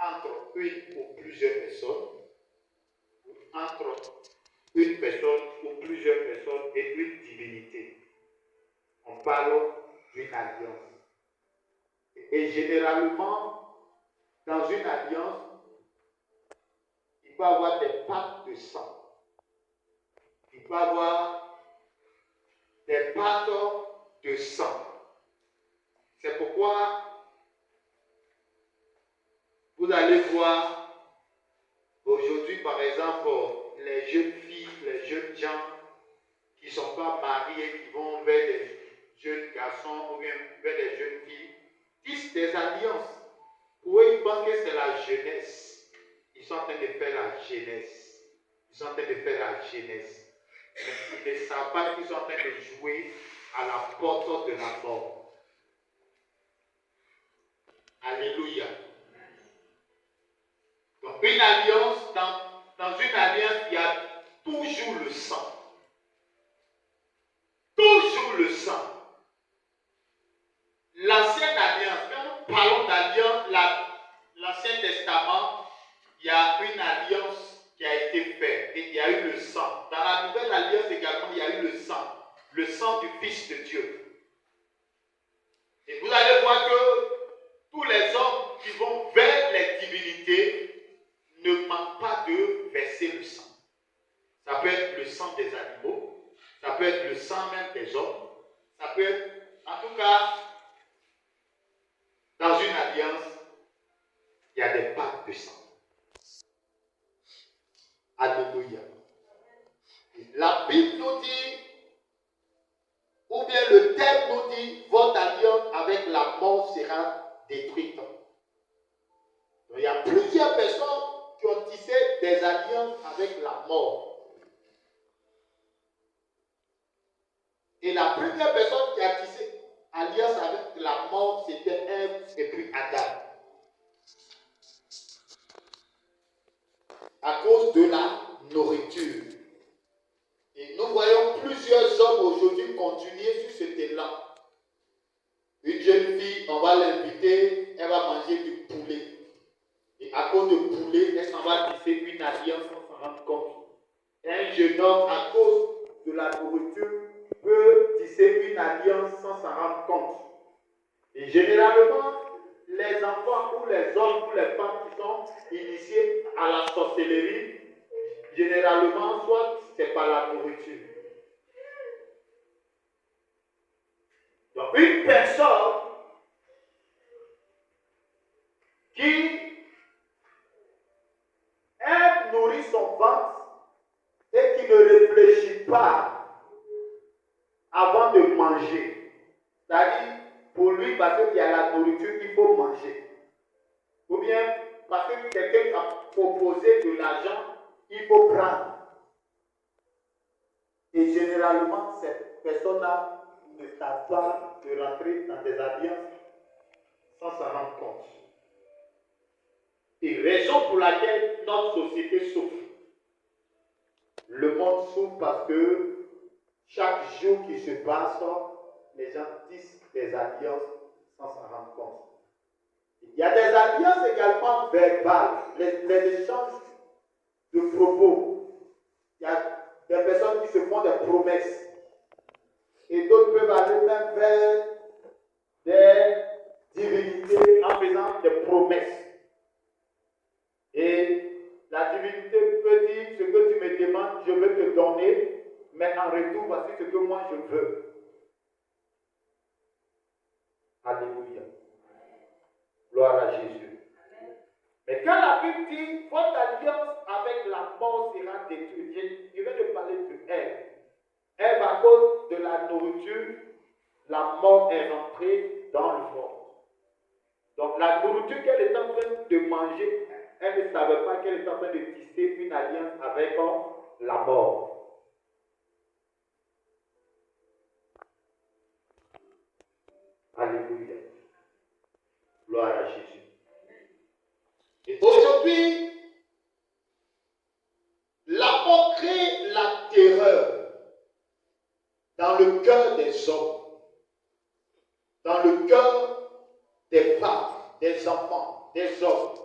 entre une ou plusieurs personnes, entre une personne ou plusieurs personnes et une divinité. On parle d'une alliance. Et généralement, dans une alliance, il peut y avoir des pactes de sang. Il peut y avoir des pactes de sang. C'est pourquoi vous allez voir aujourd'hui, par exemple, les jeunes filles, les jeunes gens qui ne sont pas mariés, qui vont vers des jeunes garçons ou bien vers des jeunes filles, tissent des alliances. Pour eux, ils pensent que c'est la jeunesse. Ils sont en train de faire la jeunesse. Ils sont en train de faire la jeunesse. Mais ils ne savent pas qu'ils sont en train de jouer à la porte de la mort. Alléluia. Donc, une alliance, dans une alliance, il y a toujours le sang. Toujours le sang. L'ancienne alliance, quand nous parlons d'alliance, l'Ancien Testament, il y a une alliance qui a été faite et il y a eu le sang. Dans la Nouvelle Alliance également, il y a eu le sang du Fils de Dieu. Et vous allez voir que tous les hommes qui vont vers les divinités ne manquent pas de verser le sang. Ça peut être le sang des animaux, ça peut être le sang même des hommes, ça peut être, en tout cas, dans une alliance, il y a des pactes de sang. Alléluia. La Bible nous dit, ou bien le thème nous dit, votre alliance avec la mort sera détruite. Donc, il y a plusieurs personnes qui ont tissé des alliances avec la mort. Et la première personne qui a tissé alliance avec la mort, c'était Ève et puis Adam. À cause de la nourriture. Et nous voyons plusieurs hommes aujourd'hui continuer sur ce thème-là. Une jeune fille, on va l'inviter, elle va manger du poulet. Et à cause du poulet, elle s'en va tisser une alliance sans s'en rendre compte. Et un jeune homme, à cause de la nourriture, peut tisser une alliance sans s'en rendre compte. Et généralement, les enfants ou les hommes ou les femmes qui sont initiés à la sorcellerie, généralement, soit c'est par la nourriture. Donc, une personne qui aime nourrir son ventre et qui ne réfléchit pas avant de manger, c'est-à-dire pour lui, parce qu'il y a la nourriture qu'il faut manger, ou bien parce que quelqu'un a proposé de l'argent, il faut prendre. Et généralement, cette personne-là ne tente pas de rentrer dans des alliances sans s'en rendre compte. Et raison pour laquelle notre société souffre. Le monde souffre parce que chaque jour qui se passe, les gens tissent des alliances sans s'en rendre compte. Il y a des alliances également verbales, les échanges de propos. Il y a des personnes qui se font des promesses. Et d'autres peuvent aller même vers des divinités en faisant des promesses. Et la divinité peut dire ce que tu me demandes, je vais te donner, mais en retour, voici ce que moi je veux. Alléluia. Gloire à Jésus. Mais quand la Bible dit votre alliance avec la mort sera détruite, je vais te parler de Ève. Ève, à cause de la nourriture, la mort est rentrée dans le monde. Donc la nourriture qu'elle est en train de manger, elle ne savait pas qu'elle est en train de tisser une alliance avec la mort. Alléluia. Gloire à Jésus. Et aujourd'hui, la mort crée la terreur dans le cœur des hommes, dans le cœur des femmes, des enfants, des hommes.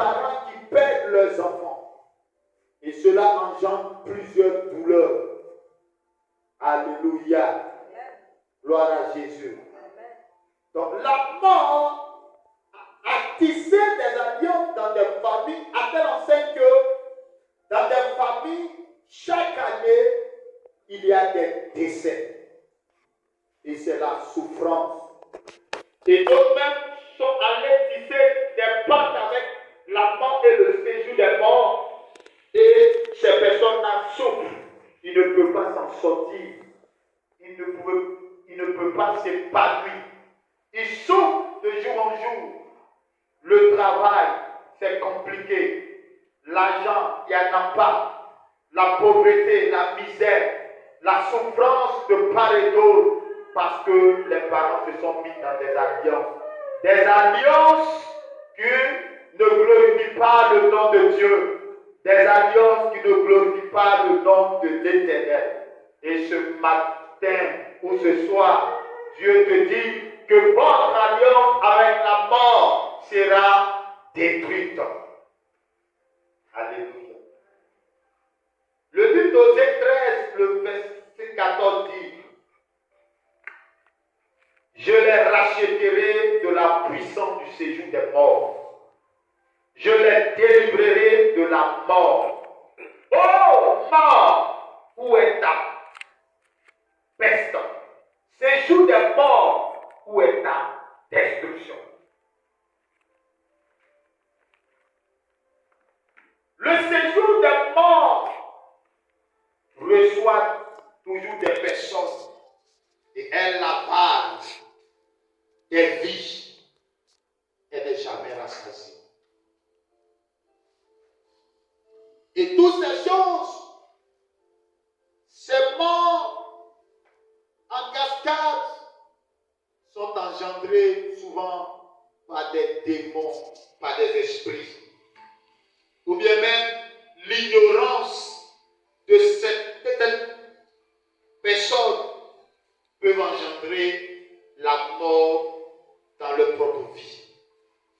parents qui perdent leurs enfants. Et cela engendre plusieurs douleurs. Alléluia. Gloire à Jésus. Donc la mort a tissé des alliances dans des familles à telle enseigne que dans des familles, chaque année, il y a des décès. Et c'est la souffrance. Et d'autres même sont allés tisser des pactes avec la mort et le séjour des morts. Et ces personnes-là souffrent. Ils ne peuvent pas s'en sortir. Ils ne peuvent pas s'épanouir. Ils souffrent de jour en jour. Le travail, c'est compliqué. L'argent, il n'y en a pas. La pauvreté, la misère, la souffrance de part et d'autre. Parce que les parents se sont mis dans des alliances. Des alliances qui ne glorifient pas le nom de Dieu. Des alliances qui ne glorifient pas le nom de l'Éternel. Et ce matin ou ce soir, Dieu te dit que votre alliance avec la mort sera détruite. Alléluia. Le livre d'Osée 13, le verset 14 dit: je les rachèterai de la puissance du séjour des morts. Je les délivrerai de la mort. Oh mort, où est ta peste? Séjour des morts, où est ta destruction? Le séjour des morts reçoit toujours des personnes et elle la parle des vies. Elle n'est jamais rassasiée. Et toutes ces choses, ces morts en cascade, sont engendrées souvent par des démons, par des esprits. Ou bien même l'ignorance de certaines personnes peut engendrer la mort dans leur propre vie.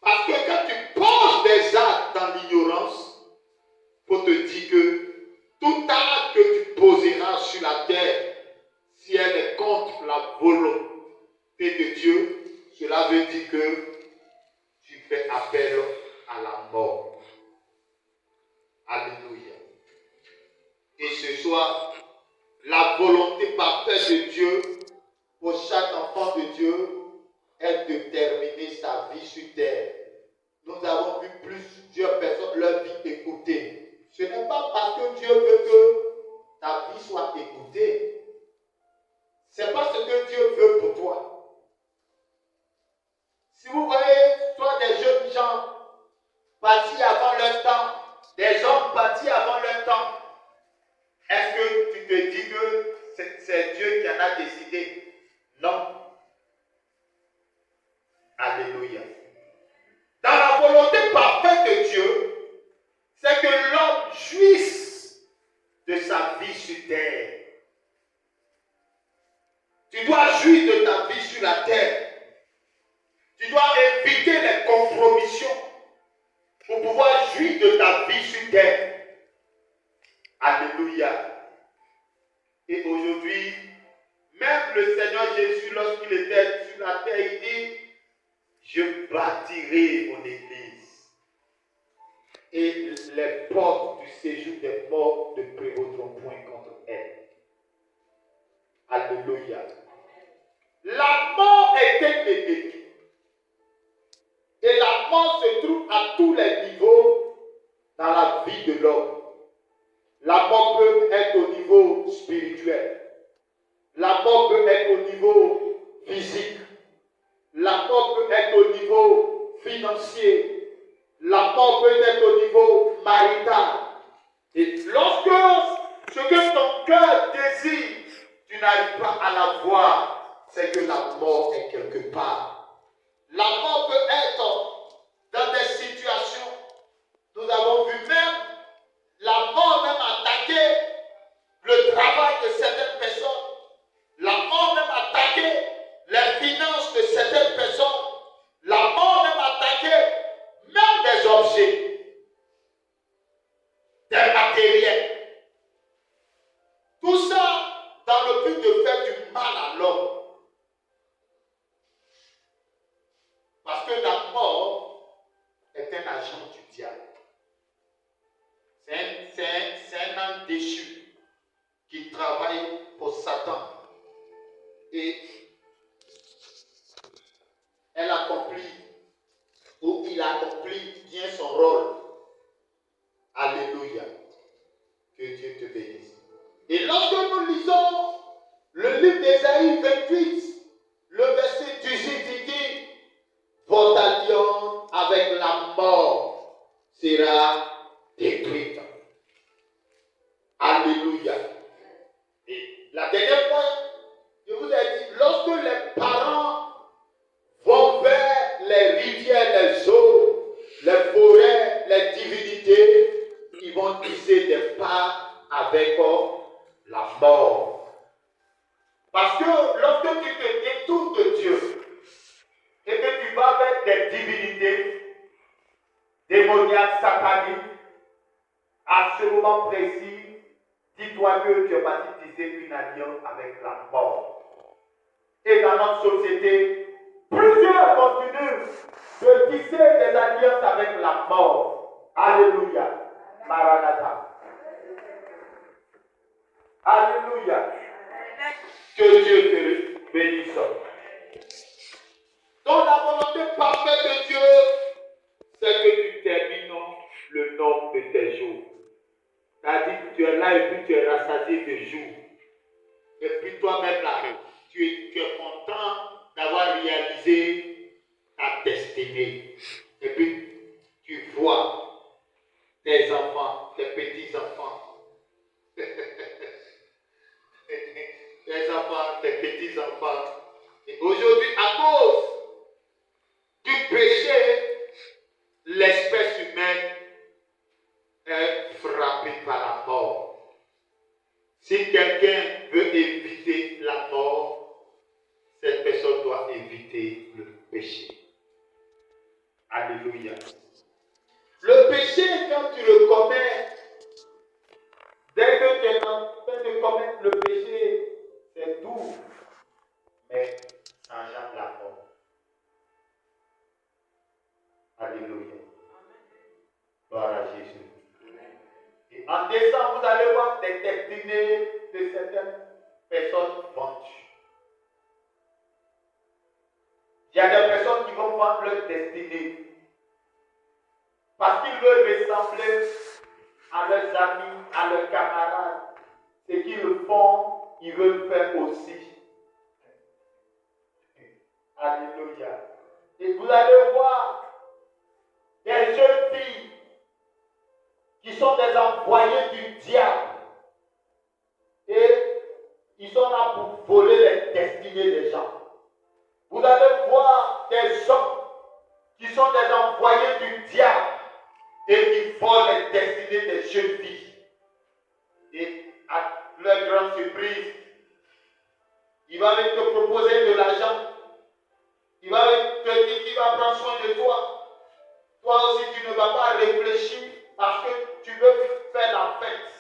Parce que quand tu poses des actes dans l'ignorance, il faut te dire que tout acte que tu poseras sur la terre, si elle est contre la volonté de Dieu, cela veut dire que tu fais appel à la mort. Alléluia. Et ce soir, la volonté parfaite de Dieu pour chaque enfant de Dieu est de terminer sa vie sur terre. Nous avons vu plusieurs personnes leur vie écoutée. Ce n'est pas parce que Dieu veut que ta vie soit écoutée. C'est pas ce que Dieu veut pour toi. Si vous voyez, soit des jeunes gens partis avant leur temps, des hommes partis avant leur temps, est-ce que tu te dis que c'est Dieu qui en a décidé? Non. Alléluia. Dans la volonté parfaite de Dieu, c'est que l'homme jouisse de sa vie sur terre. Tu dois jouir de ta vie sur la terre. Tu dois éviter les compromissions pour pouvoir jouir de ta vie sur terre. Alléluia. Et aujourd'hui, même le Seigneur Jésus, lorsqu'il était sur la terre, il dit: je bâtirai mon église. Et les portes du séjour des morts ne prévaudront point contre elle. Alléluia. La mort est ennemie. Et la mort se trouve à tous les niveaux dans la vie de l'homme. La mort peut être au niveau spirituel. La mort peut être au niveau physique. La mort peut être au niveau financier. La mort peut être au niveau marital. Et lorsque ce que ton cœur désire, tu n'arrives pas à la voir, c'est que la mort est quelque part. La mort peut être dans des situations. Nous avons vu même la mort même attaquer le travail de certaines personnes. La mort même attaquer les finances de certaines personnes. La mort même attaquer même des objets. un déchu qui travaille pour Satan. Et elle accomplit, ou il accomplit bien son rôle. Alléluia. Que Dieu te bénisse. Et lorsque nous lisons le livre d'Ésaïe 28, le verset 18, il dit, votre alliance avec la mort sera détruite. Alléluia. Et la dernière fois, je vous ai dit, lorsque les parents vont vers les rivières, les eaux, les forêts, les divinités, ils vont tisser des pactes avec la mort. Parce que lorsque tu te détournes de Dieu et que tu vas vers des divinités démoniaques, sataniques, à ce moment précis, dis-toi que tu es parti tisser une alliance avec la mort. Et dans notre société, plusieurs continuent de tisser des alliances avec la mort. Alléluia. Maranatha. Alléluia. Que Dieu te bénisse. Donc la volonté parfaite de Dieu, c'est que tu termines le nombre de tes jours. C'est-à-dire que tu es là et puis tu es rassasié de jours. Et puis toi-même là, tu es content d'avoir réalisé ta destinée. Et puis tu vois tes enfants, tes petits-enfants. Tes enfants, tes petits-enfants. Et aujourd'hui, à cause du péché, l'espèce humaine est frappée par la mort. Si quelqu'un veut éviter la mort, cette personne doit éviter le péché. Alléluia. Le péché, quand tu le commets, dès que tu es en train de commettre le péché, c'est doux, mais ça engendre la mort. Alléluia. Gloire à Jésus. Et en décembre, vous allez voir des destinées de certaines personnes vendues. Il y a des personnes qui vont vendre leur destinée parce qu'ils veulent ressembler à leurs amis, à leurs camarades. Ce qu'ils font, ils veulent faire aussi. Alléluia. Et vous allez voir des jeunes filles qui sont des envoyés du diable. Et ils sont là pour voler les destinées des gens. Vous allez voir des hommes qui sont des envoyés du diable et qui volent les destinées des jeunes filles. Et à leur grande surprise, il va même te proposer de l'argent. Il va même te dire qu'il va prendre soin de toi. Toi aussi, tu ne vas pas réfléchir parce que tu veux faire la fête.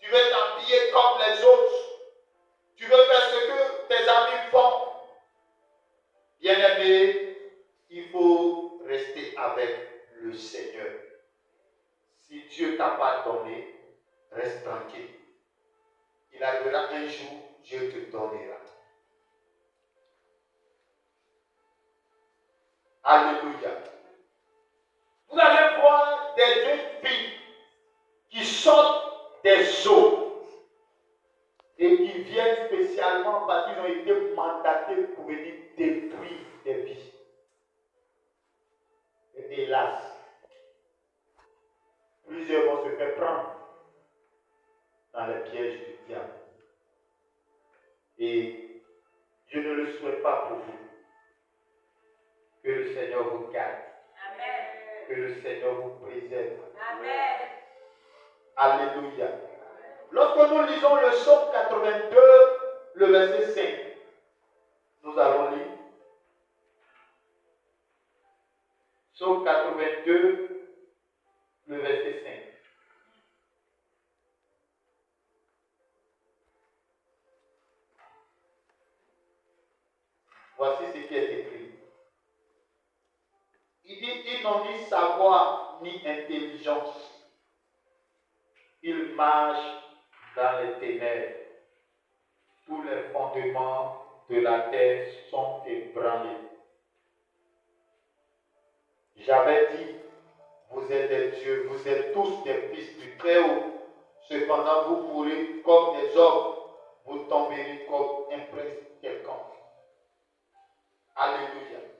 Tu veux t'habiller comme les autres. Tu veux faire ce que tes amis font. Bien-aimé, il faut rester avec le Seigneur. Si Dieu ne t'a pas donné, reste tranquille. Il arrivera un jour, Dieu te donnera. Alléluia. Vous allez voir des jeunes filles qui sortent des eaux et qui viennent spécialement parce qu'ils ont été mandatés pour venir détruire des vies. Et hélas, plusieurs vont se faire prendre dans les pièges du diable. Et je ne le souhaite pas pour vous. Que le Seigneur vous garde. Amen. Que le Seigneur vous préserve. Amen. Alléluia. Lorsque nous lisons le psaume 82, le verset 5, nous allons lire. Psaume 82, le verset 5. Voici ce qui est écrit. Il dit, ils n'ont ni savoir ni intelligence. Ils marchent dans les ténèbres. Tous les fondements de la terre sont ébranlés. J'avais dit, vous êtes des dieux, vous êtes tous des fils du Très-Haut. Cependant, vous mourrez comme des hommes, vous tomberez comme un prince quelconque. Alléluia.